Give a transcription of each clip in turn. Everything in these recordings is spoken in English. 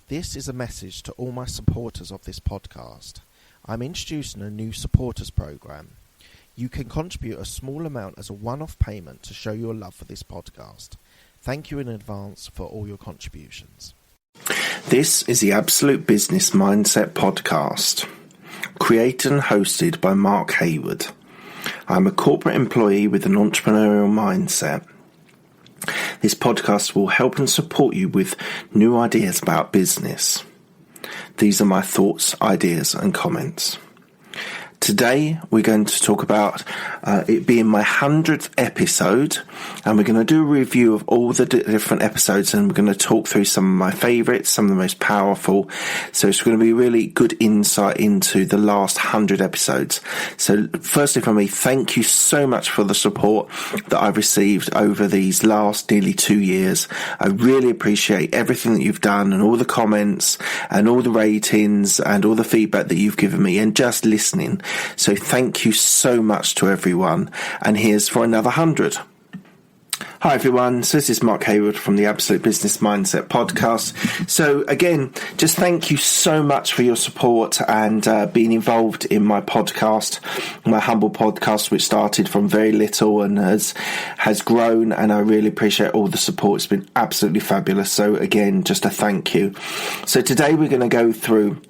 This is a message to all my supporters of this podcast. I'm introducing a new supporters program. You can contribute a small amount as a one-off payment to show your love for this podcast. Thank you in advance for all your contributions. This is the Absolute Business Mindset podcast, created and hosted by Mark Hayward. I'm a corporate employee with an entrepreneurial mindset. This podcast will help and support you with new ideas about business. These are my thoughts, ideas and comments. Today we're going to talk about it being my 100th episode, and we're going to do a review of all the different episodes, and we're going to talk through some of my favourites, some of the most powerful. So it's going to be really good insight into the last 100 episodes. So firstly from me, thank you so much for the support that I've received over these last nearly 2 years. I really appreciate everything that you've done and all the comments and all the ratings and all the feedback that you've given me and just listening. So thank you so much to everyone, and here's for another 100. Hi everyone, so this is Mark Hayward from the Absolute Business Mindset podcast. So again, just thank you so much for your support and being involved in my podcast, my humble podcast, which started from very little and has grown, and I really appreciate all the support. It's been absolutely fabulous. So again, just a thank you. So today we're going to go through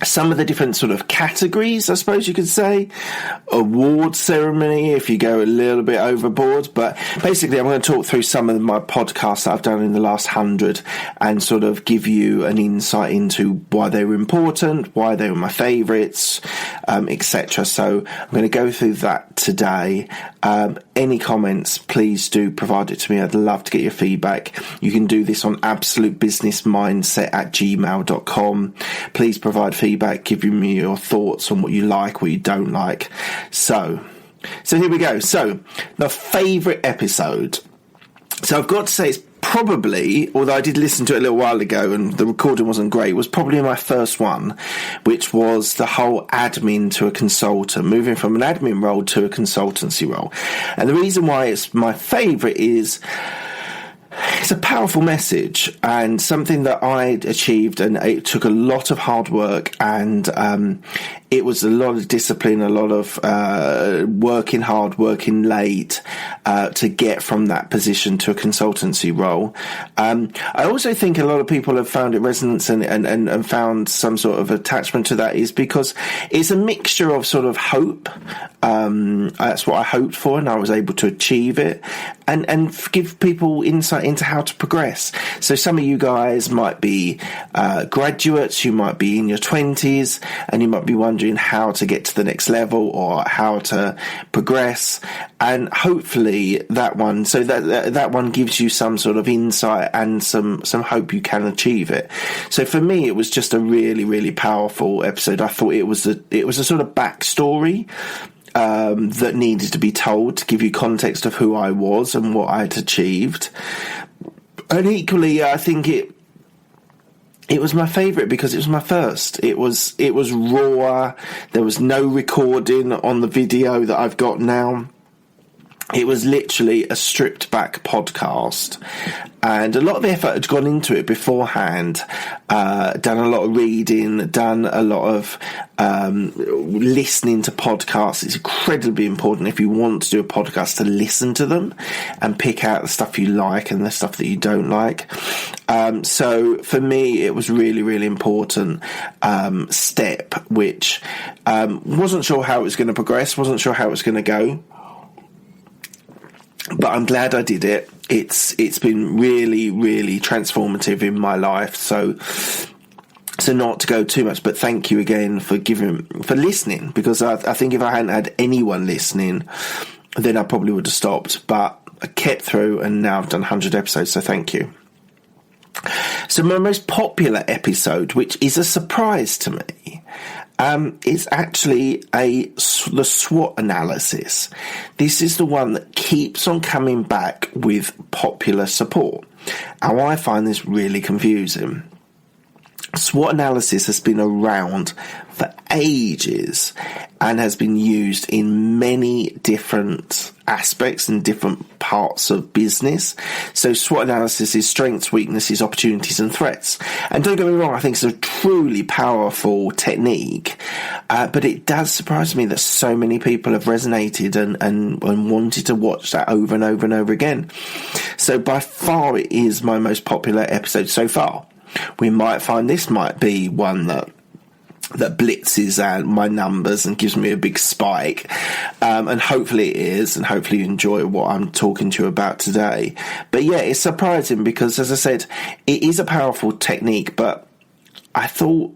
some of the different sort of categories, I suppose you could say, award ceremony if you go a little bit overboard, but basically I'm going to talk through some of my podcasts that I've done in the last 100 and sort of give you an insight into why they were important, why they were my favourites, etc. So I'm going to go through that today. Any comments, please do provide it to me. I'd love to get your feedback. You can do this on absolutebusinessmindset@gmail.com. Please provide feedback, give me your thoughts on what you like, what you don't like. So here we go. So the favourite episode. So I've got to say it's probably, although I did listen to it a little while ago and the recording wasn't great, was probably my first one, which was the whole admin to a consultant, moving from an admin role to a consultancy role. And the reason why it's my favourite is it's a powerful message and something that I'd achieved, and it took a lot of hard work, and it was a lot of discipline, a lot of working hard, working late to get from that position to a consultancy role. I also think a lot of people have found it resonance and found some sort of attachment to that, is because it's a mixture of sort of hope. That's what I hoped for, and I was able to achieve it, and give people insight into how to progress. So some of you guys might be graduates, you might be in your 20s, and you might be wondering how to get to the next level or how to progress, and hopefully that one gives you some sort of insight and some hope you can achieve it. So for me, it was just a really, really powerful episode. I thought it was a sort of backstory that needed to be told to give you context of who I was and what I'd achieved. And equally, I think it was my favourite because it was my first. It was raw. There was no recording on the video that I've got now. It was literally a stripped back podcast, and a lot of effort had gone into it beforehand. Done a lot of reading, done a lot of listening to podcasts. It's incredibly important if you want to do a podcast to listen to them and pick out the stuff you like and the stuff that you don't like. So for me, it was really, really important step, which wasn't sure how it was going to progress, wasn't sure how it was going to go. But I'm glad I did it. It's been really, really transformative in my life. So not to go too much, but thank you again for listening, because I think if I hadn't had anyone listening, then I probably would have stopped. But I kept through, and now I've done 100 episodes, so thank you. So my most popular episode, which is a surprise to me, is actually the SWOT analysis. This is the one that keeps on coming back with popular support. And I find this really confusing. SWOT analysis has been around for ages and has been used in many different aspects and different parts of business. So SWOT analysis is strengths, weaknesses, opportunities and threats. And don't get me wrong, I think it's a truly powerful technique, but it does surprise me that so many people have resonated and wanted to watch that over and over and over again. So by far it is my most popular episode so far. We might find this might be one that blitzes my numbers and gives me a big spike, and hopefully it is, and hopefully you enjoy what I'm talking to you about today. But yeah, it's surprising because, as I said, it is a powerful technique, but I thought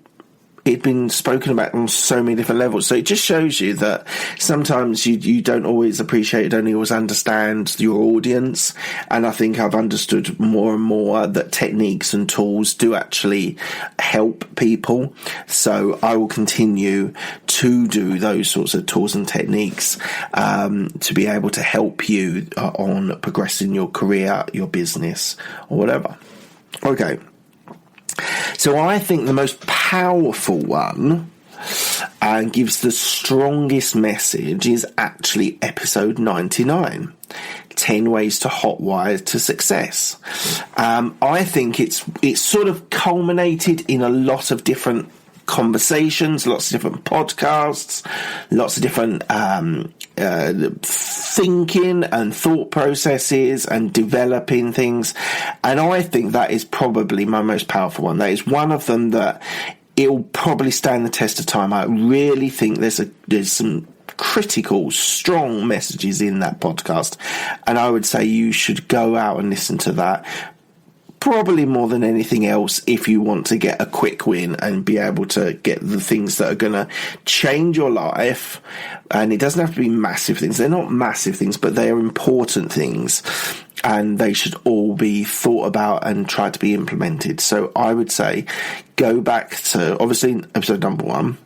it'd been spoken about on so many different levels. So it just shows you that sometimes you don't always appreciate, don't always understand your audience. And I think I've understood more and more that techniques and tools do actually help people. So I will continue to do those sorts of tools and techniques to be able to help you on progressing your career, your business, or whatever. Okay. So I think the most powerful one and gives the strongest message is actually episode 99, 10 Ways to Hotwire to Success. I think it's sort of culminated in a lot of different conversations, lots of different podcasts, lots of different thinking and thought processes and developing things. And I think that is probably my most powerful one. That is one of them that it'll probably stand the test of time. I really think there's some critical, strong messages in that podcast. And I would say you should go out and listen to that. Probably more than anything else, if you want to get a quick win and be able to get the things that are going to change your life. And it doesn't have to be massive things. They're not massive things, but they are important things. And they should all be thought about and try to be implemented. So I would say go back to, obviously, episode number 1,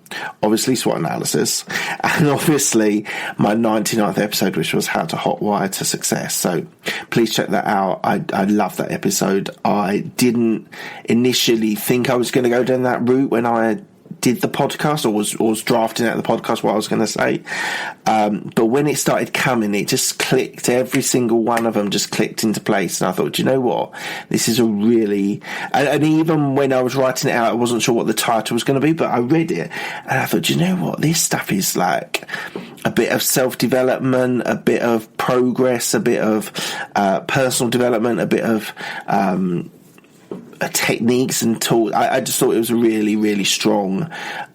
obviously SWOT analysis, and obviously my 99th episode, which was how to hotwire to success. So please check that out. I love that episode. I didn't initially think I was going to go down that route when I did the podcast, or was drafting out the podcast, what I was going to say. But when it started coming, it just clicked. Every single one of them just clicked into place. And I thought, do you know what? This is a really... And even when I was writing it out, I wasn't sure what the title was going to be, but I read it and I thought, do you know what? This stuff is like a bit of self-development, a bit of progress, a bit of personal development, a bit of... techniques and tools. I just thought it was a really, really strong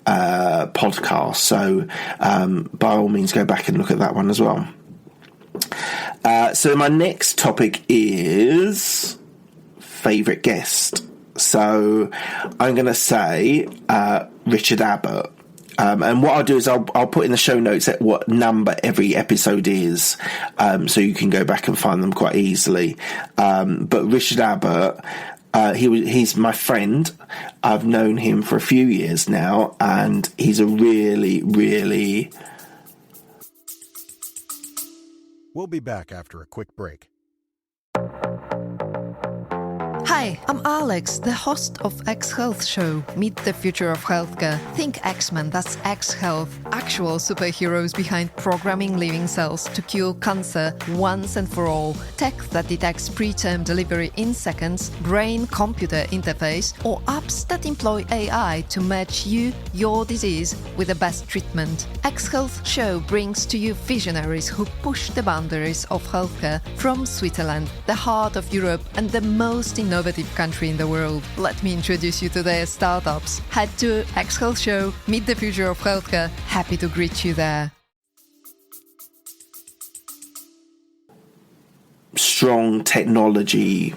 podcast. So by all means, go back and look at that one as well. So my next topic is favourite guest. So I'm going to say Richard Abbott. And what I'll do is I'll put in the show notes at what number every episode is, so you can go back and find them quite easily. But Richard Abbott, he's my friend. I've known him for a few years now, and he's a really, really... We'll be back after a quick break. Hi, I'm Alex, the host of X Health Show. Meet the future of healthcare. Think X-Men, that's X Health. Actual superheroes behind programming living cells to cure cancer once and for all. Tech that detects preterm delivery in seconds, brain-computer interface, or apps that employ AI to match you, your disease, with the best treatment. X Health Show brings to you visionaries who push the boundaries of healthcare from Switzerland, the heart of Europe and the most innovative country in the world. Let me introduce you to their startups. Head to X Health Show, meet the future of healthcare. Happy to greet you there. Strong technology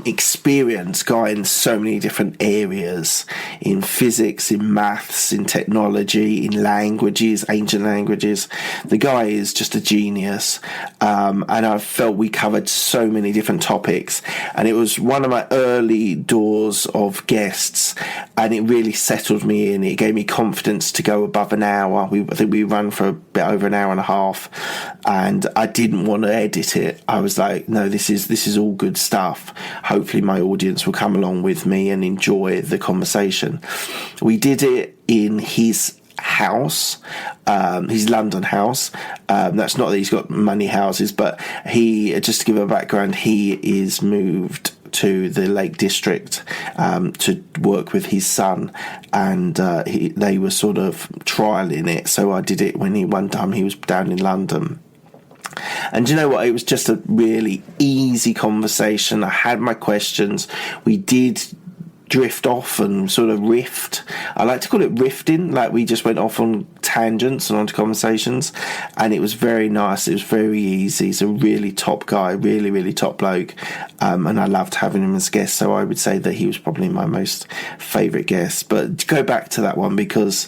experience guy in so many different areas, in physics, in maths, in technology, in languages, ancient languages. The guy is just a genius, and I felt we covered so many different topics, and it was one of my early doors of guests, and it really settled me in. It gave me confidence to go above an hour. I think we ran for a bit over an hour and a half, and I didn't want to edit it. I was like, no, this is all good stuff. enough, hopefully my audience will come along with me and enjoy the conversation. We did it in his house, his London house. That's not that he's got many houses, but he, just to give a background, he is moved to the Lake District to work with his son, and they were sort of trialing it. So I did it one time he was down in London. And do you know what? It was just a really easy conversation. I had my questions. We did drift off and sort of riffed. I like to call it rifting, like we just went off on tangents and onto conversations, and it was very nice. It was very easy. He's a really top guy, really top bloke, and I loved having him as a guest. So I would say that he was probably my most favourite guest. But go back to that one, because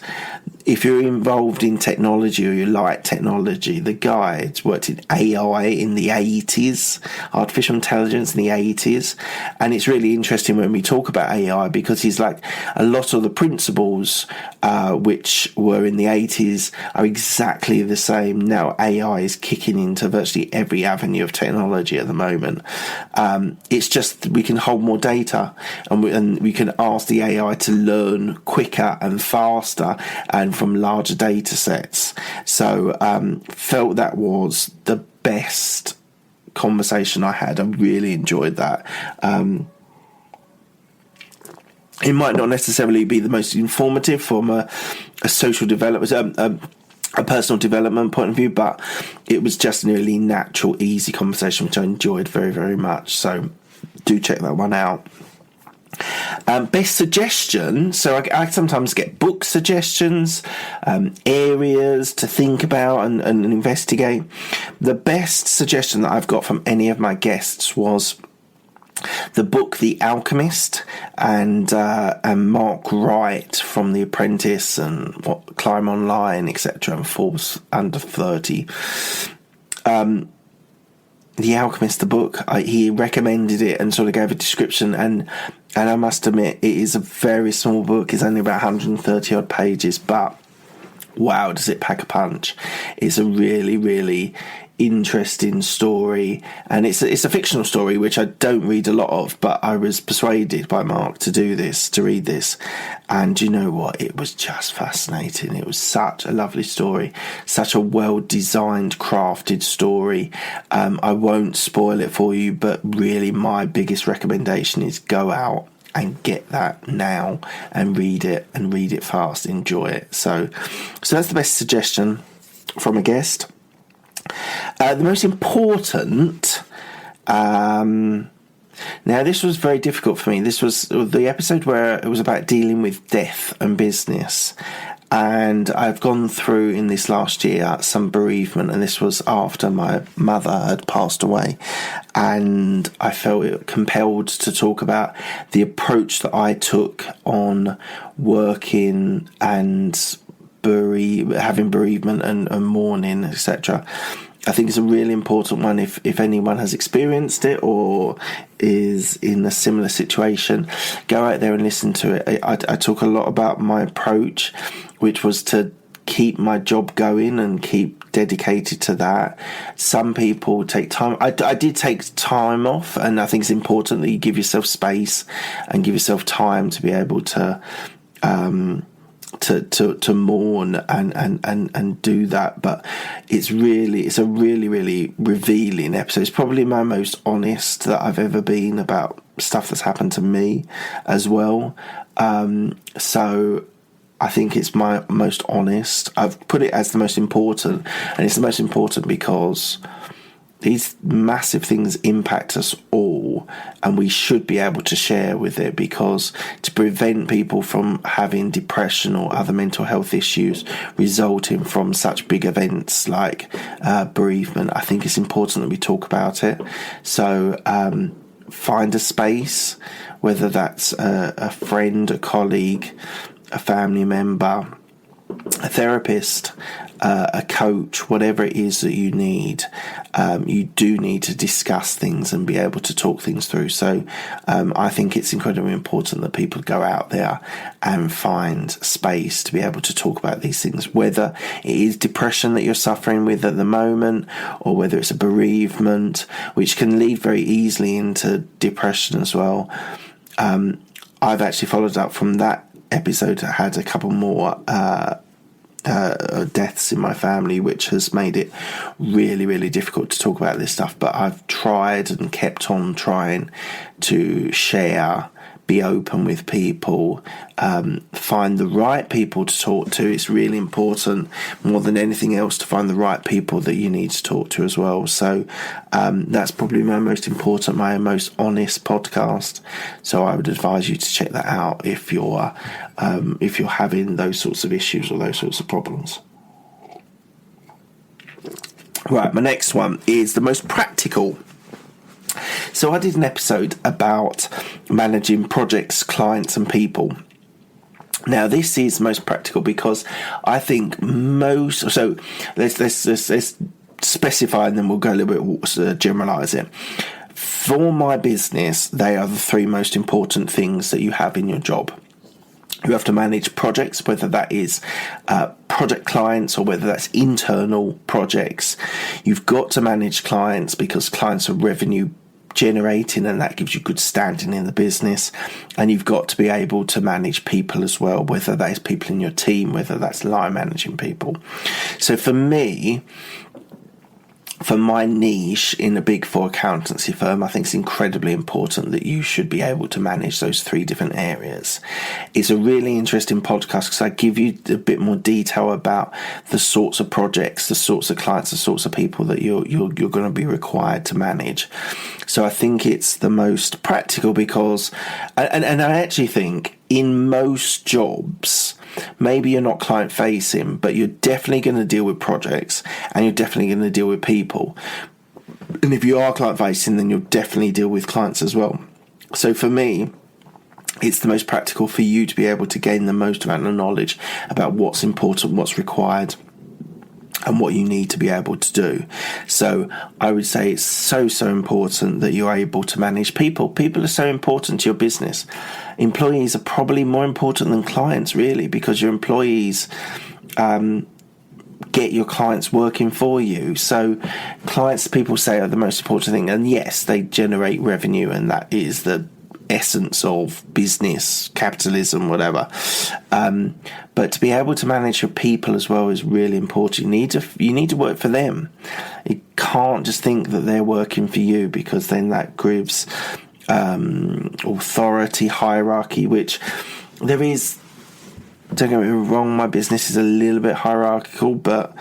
if you're involved in technology or you like technology, the guy has worked in AI in the 80s, artificial intelligence in the 80s, and it's really interesting when we talk about AI, because he's like, a lot of the principles which were in the 80s are exactly the same now. AI is kicking into virtually every avenue of technology at the moment. It's just we can hold more data, and we can ask the AI to learn quicker and faster and from larger data sets. So felt that was the best conversation I had. I really enjoyed that. It might not necessarily be the most informative from a social development, a personal development point of view, but it was just a really natural, easy conversation, which I enjoyed very much. So do check that one out. Best suggestion. So I sometimes get book suggestions, areas to think about and investigate. The best suggestion that I've got from any of my guests was the book The Alchemist, and Mark Wright from The Apprentice and Climb Online, etc., and Forbes Under 30. The Alchemist, the book, he recommended it and sort of gave a description, and I must admit, it is a very small book. It's only about 130 odd pages, but wow, does it pack a punch. It's a really interesting story, and it's a fictional story, which I don't read a lot of, but I was persuaded by Mark to read this, and you know what, it was just fascinating. It was such a lovely story, such a well designed, crafted story. I won't spoil it for you, but really my biggest recommendation is go out and get that now and read it fast, enjoy it. So that's the best suggestion from a guest. The most important, now this was very difficult for me. This was the episode where it was about dealing with death and business, and I've gone through in this last year some bereavement, and this was after my mother had passed away, and I felt compelled to talk about the approach that I took on working and having bereavement and mourning, etc. I think it's a really important one. If anyone has experienced it or is in a similar situation, go out there and listen to it. I talk a lot about my approach, which was to keep my job going and keep dedicated to that. Some people take time. I did take time off, and I think it's important that you give yourself space and give yourself time to be able to mourn and do that. But it's a really revealing episode. It's probably my most honest that I've ever been about stuff that's happened to me as well. So I think it's my most honest. I've put it as the most important, and it's the most important because these massive things impact us all, and we should be able to share with it, because to prevent people from having depression or other mental health issues resulting from such big events like bereavement, I think it's important that we talk about it. So find a space, whether that's a friend, a colleague, a family member, a therapist, a coach, whatever it is that you need, you do need to discuss things and be able to talk things through. So I think it's incredibly important that people go out there and find space to be able to talk about these things, whether it is depression that you're suffering with at the moment, or whether it's a bereavement, which can lead very easily into depression as well. I've actually followed up from that episode. I had a couple more deaths in my family, which has made it really, really difficult to talk about this stuff. But I've tried and kept on trying to share, be open with people, find the right people to talk to. It's really important, more than anything else, to find the right people that you need to talk to as well. So that's probably my most important, my most honest podcast. So I would advise you to check that out if you're having those sorts of issues or those sorts of problems. Right, my next one is the most practical. So I did an episode about managing projects, clients and people. Now this is most practical because I think so let's specify, and then we'll go a little bit generalize it. For my business, they are the three most important things that you have in your job. You have to manage projects, whether that is project clients or whether that's internal projects. You've got to manage clients because clients are revenue generating, and that gives you good standing in the business. And you've got to be able to manage people as well, whether that is people in your team, whether that's line managing people. So for me, for my niche in a Big Four accountancy firm, I think it's incredibly important that you should be able to manage those three different areas. It's a really interesting podcast because I give you a bit more detail about the sorts of projects, the sorts of clients, the sorts of people that you're going to be required to manage. So I think it's the most practical because, and I actually think in most jobs, maybe you're not client facing, but you're definitely going to deal with projects and you're definitely going to deal with people. And if you are client facing, then you'll definitely deal with clients as well. So for me, it's the most practical for you to be able to gain the most amount of knowledge about what's important, what's required, and what you need to be able to do. So I would say it's so important that you're able to manage people. People are so important to your business. Employees are probably more important than clients, really, because your employees get your clients working for you. So clients, people say, are the most important thing. And yes, they generate revenue, and that is the essence of business, capitalism, whatever. But to be able to manage your people as well is really important. You need to work for them. You can't just think that they're working for you, because then that gives authority, hierarchy, which there is. Don't get me wrong, my business is a little bit hierarchical, but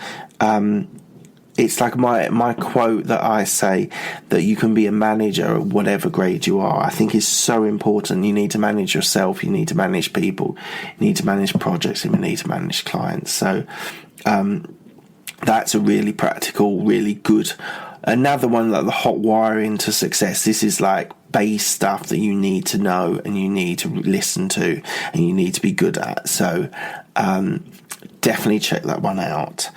it's like my quote that I say, that you can be a manager at whatever grade you are, I think is so important. You need to manage yourself, you need to manage people, you need to manage projects, and you need to manage clients. So that's a really practical, really good. Another one, like the hot wiring to success. This is like base stuff that you need to know and you need to listen to and you need to be good at. So definitely check that one out.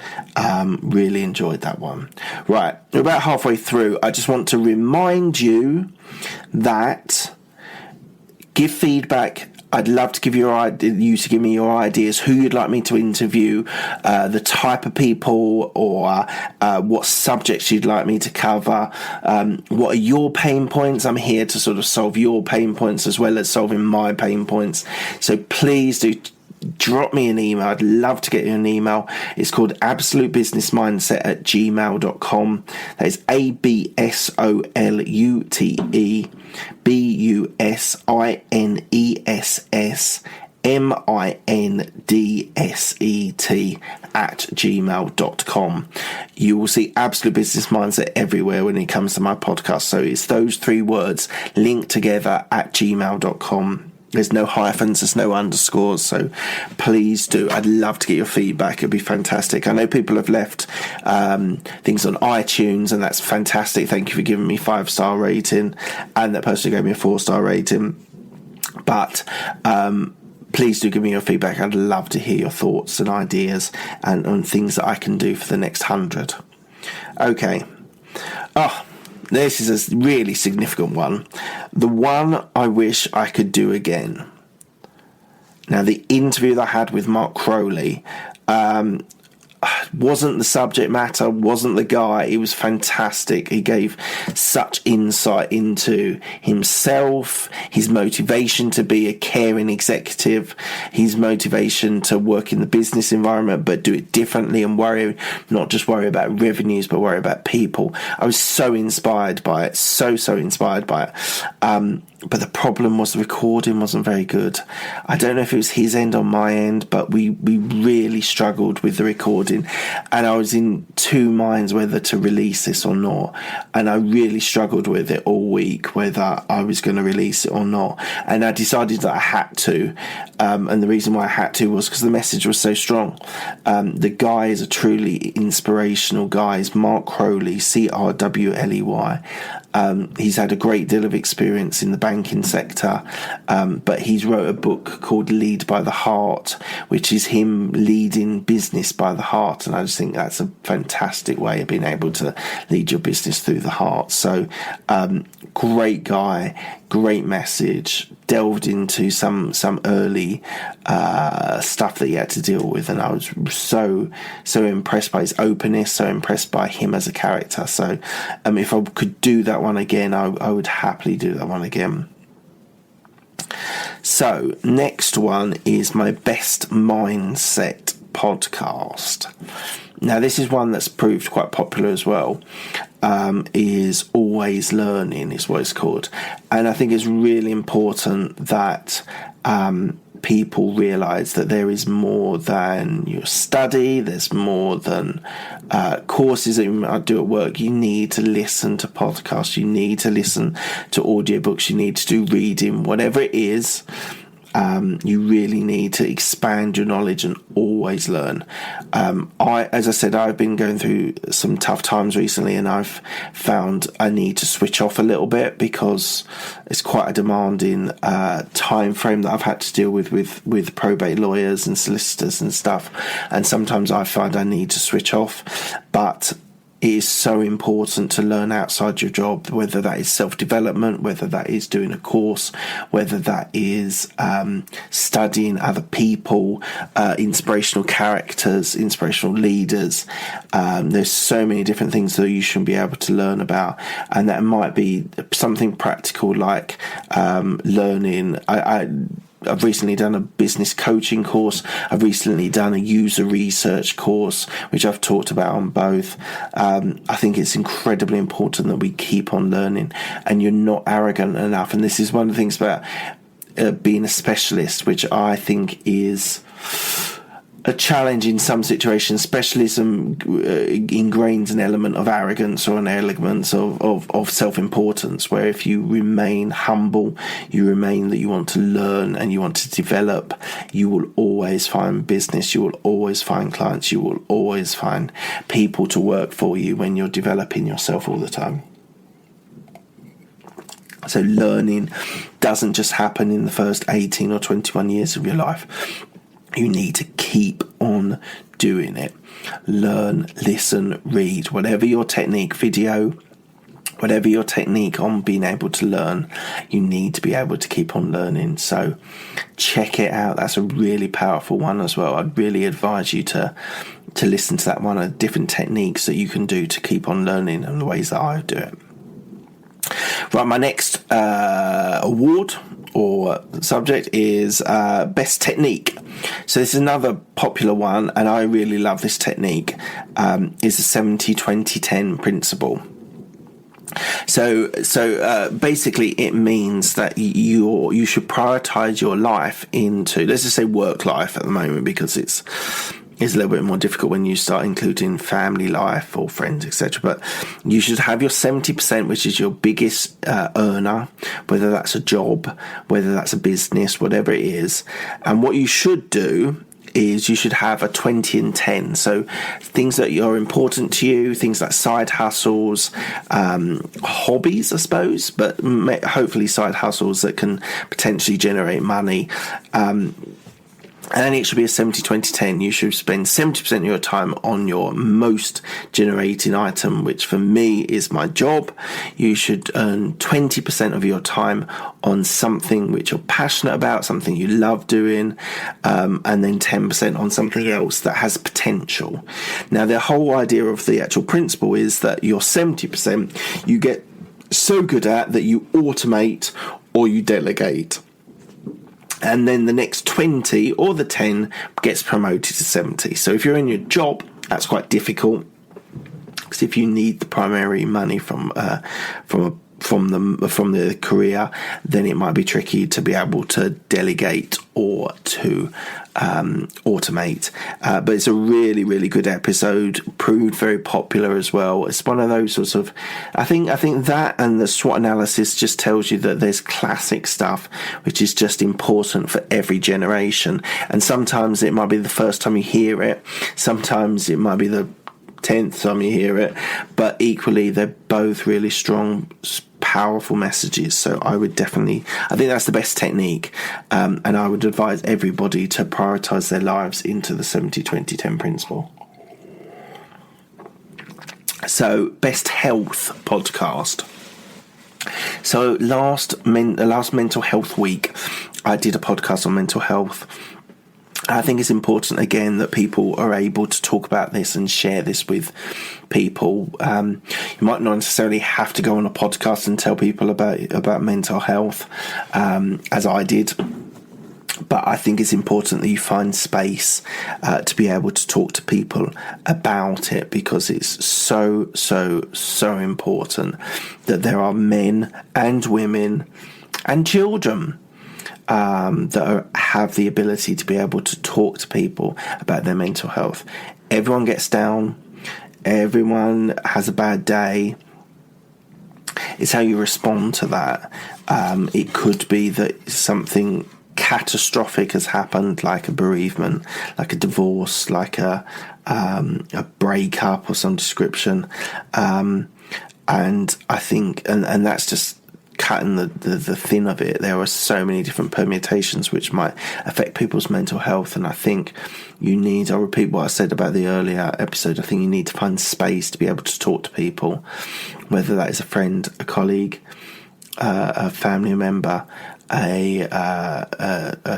Really enjoyed that one. Right, we're about halfway through. I just want to remind you that give feedback. I'd love to give you to give me your ideas, who you'd like me to interview, the type of people, or what subjects you'd like me to cover. What are your pain points? I'm here to sort of solve your pain points as well as solving my pain points. So please do drop me an email. I'd love to get you an email. It's called absolutebusinessmindset@gmail.com. That is ABSOLUTEBUSINNDSET@gmail.com. You will see Absolute Business Mindset everywhere when it comes to my podcast. So it's those three words linked together at gmail.com. There's no hyphens, there's no underscores, so please do. I'd love to get your feedback. It'd be fantastic. I know people have left things on iTunes, and that's fantastic. Thank you for giving me 5-star rating, and that person gave me a 4-star rating. But please do give me your feedback. I'd love to hear your thoughts and ideas and things that I can do for the next 100. Okay. This is a really significant one. The one I wish I could do again. Now, the interview that I had with Mark Crowley wasn't the subject matter, wasn't the guy. He was fantastic. He gave such insight into himself, his motivation to be a caring executive, his motivation to work in the business environment but do it differently and not just worry about revenues but worry about people. I was so inspired by it, so inspired by it. But the problem was the recording wasn't very good. I don't know if it was his end or my end, but we really struggled with the recording, and I was in two minds whether to release this or not. And I really struggled with it all week, whether I was going to release it or not. And I decided that I had to. And the reason why I had to was because the message was so strong. The guy is a truly inspirational guy. He's Mark Crowley, Crwley. He's had a great deal of experience in the banking sector, but he's wrote a book called Lead by the Heart, which is him leading business by the heart. And I just think that's a fantastic way of being able to lead your business through the heart. So great guy, great message, delved into some early stuff that he had to deal with, and I was so impressed by his openness, so impressed by him as a character. So if I could do that one again, I would happily do that one again. So next one is my best mindset podcast. Now, this is one that's proved quite popular as well. Is Always Learning is what it's called. And I think it's really important that people realise that there is more than your study, there's more than courses that you might do at work. You need to listen to podcasts, you need to listen to audiobooks, you need to do reading, whatever it is. You really need to expand your knowledge and always learn. As I said, I've been going through some tough times recently, and I've found I need to switch off a little bit because it's quite a demanding time frame that I've had to deal with probate lawyers and solicitors and stuff. And sometimes I find I need to switch off, but it is so important to learn outside your job, whether that is self-development, whether that is doing a course, whether that is studying other people, inspirational characters, inspirational leaders. There's so many different things that you should be able to learn about, and that might be something practical like learning. I've recently done a business coaching course. I've recently done a user research course, which I've talked about on both. I think it's incredibly important that we keep on learning, and you're not arrogant enough. And this is one of the things about being a specialist, which I think is a challenge in some situations. Specialism ingrains an element of arrogance or an element of self-importance, where if you remain humble, you remain that you want to learn and you want to develop, you will always find business, you will always find clients, you will always find people to work for you when you're developing yourself all the time. So learning doesn't just happen in the first 18 or 21 years of your life. You need to keep on doing it. Learn, listen, read. Whatever your technique, video, whatever your technique on being able to learn, you need to be able to keep on learning. So check it out. That's a really powerful one as well. I'd really advise you to listen to that one, of different techniques that you can do to keep on learning and the ways that I do it. Right, my next award or subject is Best Technique. So this is another popular one, and I really love this technique. Is the 70-20-10 principle. So basically it means that you should prioritize your life into, let's just say work life at the moment, because it's a little bit more difficult when you start including family life or friends, etc. But you should have your 70%, which is your biggest earner, whether that's a job, whether that's a business, whatever it is. And what you should do is you should have a 20 and 10. So things that are important to you, things like side hustles, hobbies, I suppose, but hopefully side hustles that can potentially generate money. And it should be a 70-20-10. You should spend 70% of your time on your most generating item, which for me is my job. You should earn 20% of your time on something which you're passionate about, something you love doing, and then 10% on something else that has potential. Now, the whole idea of the actual principle is that your 70% you get so good at that you automate or you delegate. And then the next 20 or the 10 gets promoted to 70. So if you're in your job, that's quite difficult, because if you need the primary money from the career, then it might be tricky to be able to delegate or to automate. But it's a really, really good episode, proved very popular as well. It's one of those sorts of, I think that and the SWOT analysis just tells you that there's classic stuff which is just important for every generation. And sometimes it might be the first time you hear it, sometimes it might be the 10th time you hear it, but equally they're both really strong, powerful messages. So I think that's the best technique, and I would advise everybody to prioritize their lives into the 70-20-10 principle. So, best health podcast. So last mental health week I did a podcast on mental health. I think it's important, again, that people are able to talk about this and share this with people. You might not necessarily have to go on a podcast and tell people about mental health, as I did. But I think it's important that you find space to be able to talk to people about it, because it's so, so, so important that there are men and women and children that have the ability to be able to talk to people about their mental health. Everyone gets down. Everyone has a bad day. It's how you respond to that. It could be that something catastrophic has happened, like a bereavement, like a divorce, like a breakup of some description. And I think, and that's just cutting the thin of it. There are so many different permutations which might affect people's mental health, and I think I'll repeat what I said about the earlier episode, I think you need to find space to be able to talk to people, whether that is a friend, a colleague, a family member, a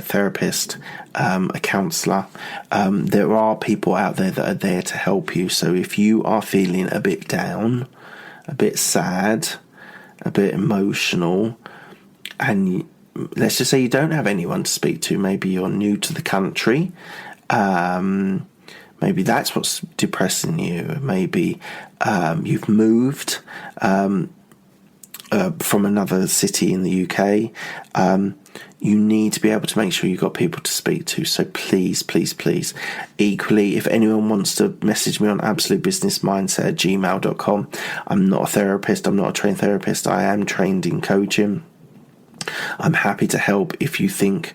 therapist, a counsellor. There are people out there that are there to help you. So if you are feeling a bit down, a bit sad, a bit emotional, and let's just say you don't have anyone to speak to, maybe you're new to the country, maybe that's what's depressing you, maybe you've moved from another city in the UK, you need to be able to make sure you've got people to speak to. So please, please, please. Equally, if anyone wants to message me on absolutebusinessmindset@gmail.com, I'm not a therapist, I'm not a trained therapist, I am trained in coaching. I'm happy to help if you think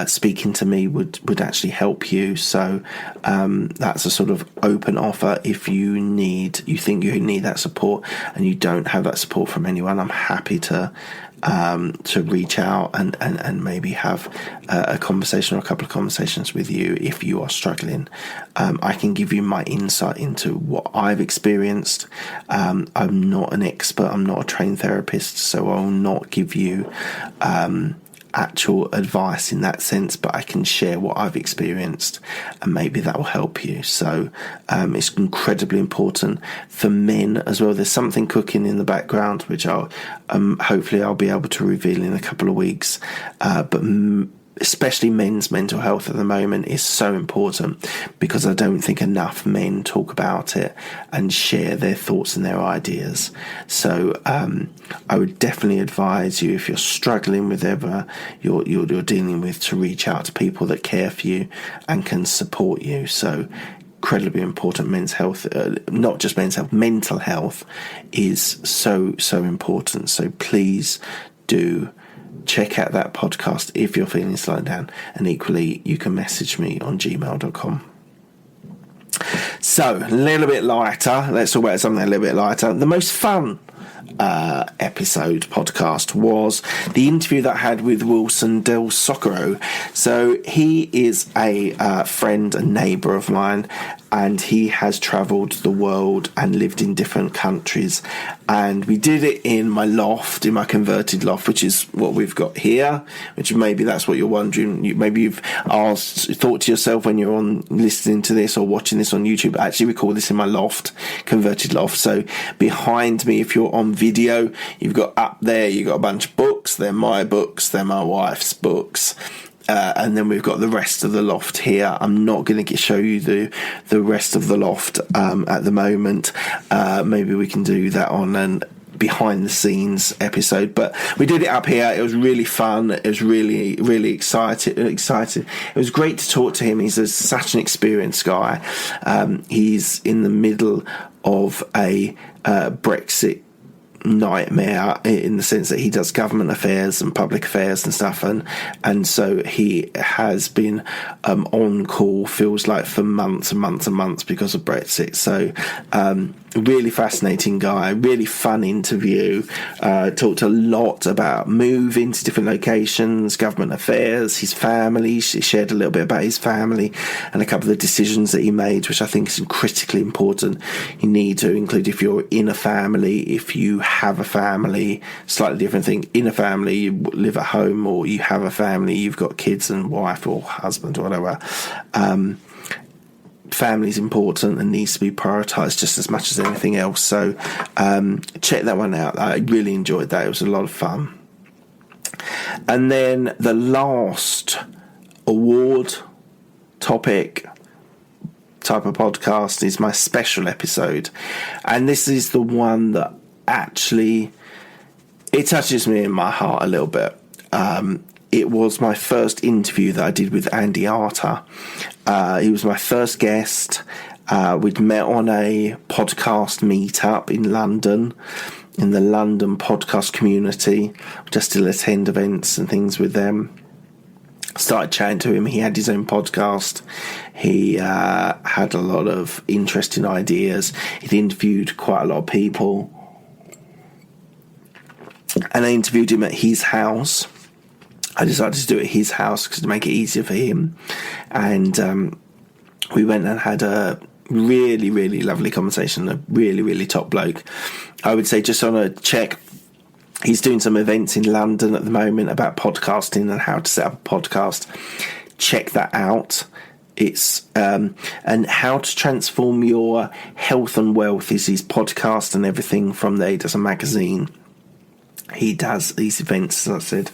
speaking to me would actually help you. So that's a sort of open offer. If you think you need that support and you don't have that support from anyone, I'm happy to reach out and maybe have a conversation or a couple of conversations with you if you are struggling. I can give you my insight into what I've experienced. I'm not an expert, I'm not a trained therapist, so I'll not give you actual advice in that sense, but I can share what I've experienced, and maybe that will help you. So it's incredibly important for men as well. There's something cooking in the background which I'll hopefully I'll be able to reveal in a couple of weeks, but especially men's mental health at the moment is so important, because I don't think enough men talk about it and share their thoughts and their ideas. So I would definitely advise you, if you're struggling with whatever you're dealing with, to reach out to people that care for you and can support you. So incredibly important. Men's health, not just men's health, mental health is so important. So please do check out that podcast if you're feeling slowed down. And equally, you can message me on gmail.com. So, a little bit lighter. Let's talk about something a little bit lighter. The most fun podcast was the interview that I had with Wilson Del Socorro. So he is a friend and neighbour of mine, and he has travelled the world and lived in different countries, and we did it in my loft, in my converted loft, which is what we've got here, which maybe that's what you're wondering. Maybe you've thought to yourself when you're on listening to this or watching this on YouTube, I actually record this in my loft, converted loft. So behind me, if you're on video, you've got up there, you've got a bunch of books. They're my books, they're my wife's books. And then we've got the rest of the loft here. I'm not going to show you the rest of the loft at the moment. Maybe we can do that on an behind the scenes episode, but we did it up here. It was really fun. It was really, really excited. It was great to talk to him. He's such an experienced guy. He's in the middle of a Brexit nightmare, in the sense that he does government affairs and public affairs and stuff, and so he has been on call, feels like, for months and months and months because of Brexit. So really fascinating guy, really fun interview. Talked a lot about moving to different locations, government affairs, his family. He shared a little bit about his family and a couple of decisions that he made, which I think is critically important. You need to include, if you're in a family, if you have a family, slightly different thing. In a family, you live at home, or you have a family, you've got kids and wife or husband or whatever. Family is important and needs to be prioritised just as much as anything else. So check that one out. I really enjoyed that. It was a lot of fun. And then the last award topic type of podcast is my special episode, and this is the one that actually, it touches me in my heart a little bit. It was my first interview that I did with Andy Arter. He was my first guest. We'd met on a podcast meetup in London, in the London podcast community. Just to attend events and things with them. Started chatting to him. He had his own podcast. He had a lot of interesting ideas. He'd interviewed quite a lot of people. And I interviewed him at his house. I decided to do it at his house because to make it easier for him. And we went and had a really, really lovely conversation. A really, really top bloke. I would say, just on a check, he's doing some events in London at the moment about podcasting and how to set up a podcast. Check that out. It's and how to transform your health and wealth is his podcast, and everything from there. He does a magazine. He does these events, as I said.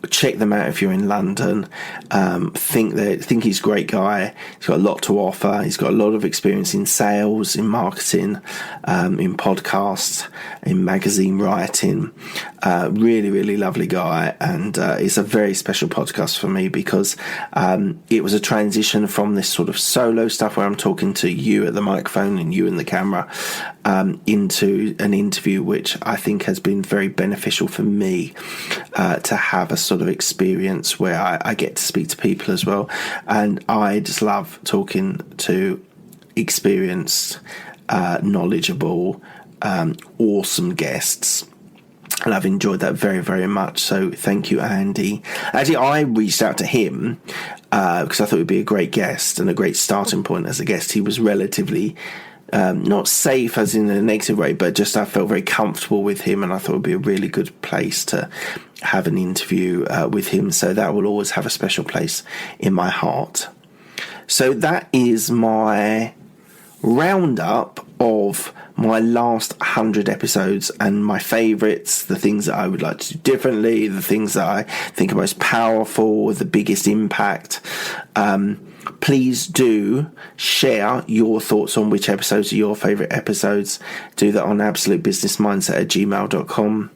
Check them out if you're in London. Think he's a great guy. He's got a lot to offer. He's got a lot of experience in sales, in marketing, in podcasts, in magazine writing. Really, really lovely guy. And it's a very special podcast for me because it was a transition from this sort of solo stuff where I'm talking to you at the microphone and you in the camera, into an interview which I think has been very beneficial for me to have a sort of experience where I get to speak to people as well. And I just love talking to experienced, knowledgeable, awesome guests. And I've enjoyed that very, very much. So thank you, Andy. Actually, I reached out to him because I thought he'd be a great guest and a great starting point as a guest. He was relatively not safe as in a negative way, but just I felt very comfortable with him, and I thought it would be a really good place to have an interview with him. So that will always have a special place in my heart. So that is my roundup of my last 100 episodes and my favourites, the things that I would like to do differently, the things that I think are most powerful, the biggest impact. Please do share your thoughts on which episodes are your favourite episodes. Do that on absolutebusinessmindset@gmail.com.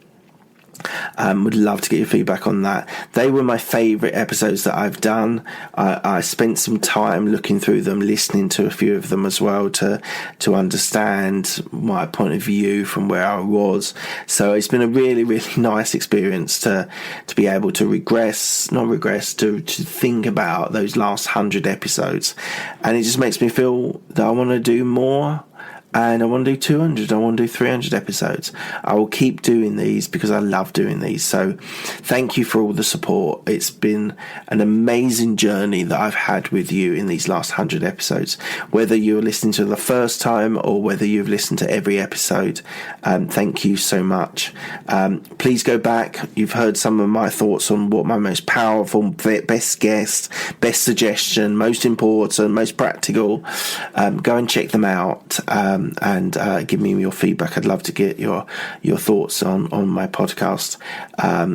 Would love to get your feedback on that. They were my favourite episodes that I've done. I spent some time looking through them, listening to a few of them as well to understand my point of view from where I was. So it's been a really, really nice experience to be able to to think about those last 100 episodes. And it just makes me feel that I want to do more. And I want to do 200, I want to do 300 episodes. I will keep doing these because I love doing these. So thank you for all the support. It's been an amazing journey that I've had with you in these last 100 episodes. Whether you're listening to the first time or whether you've listened to every episode, thank you so much. Please go back. You've heard some of my thoughts on what my most powerful, best guest, best suggestion, most important, most practical. Go and check them out. And give me your feedback. I'd love to get your thoughts on my podcast.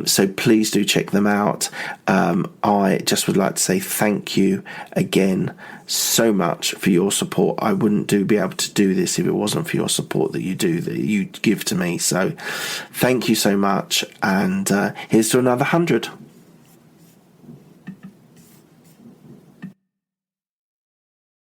So please do check them out. I just would like to say thank you again so much for your support. I wouldn't be able to do this if it wasn't for your support that you give to me. So thank you so much. And here's to another 100.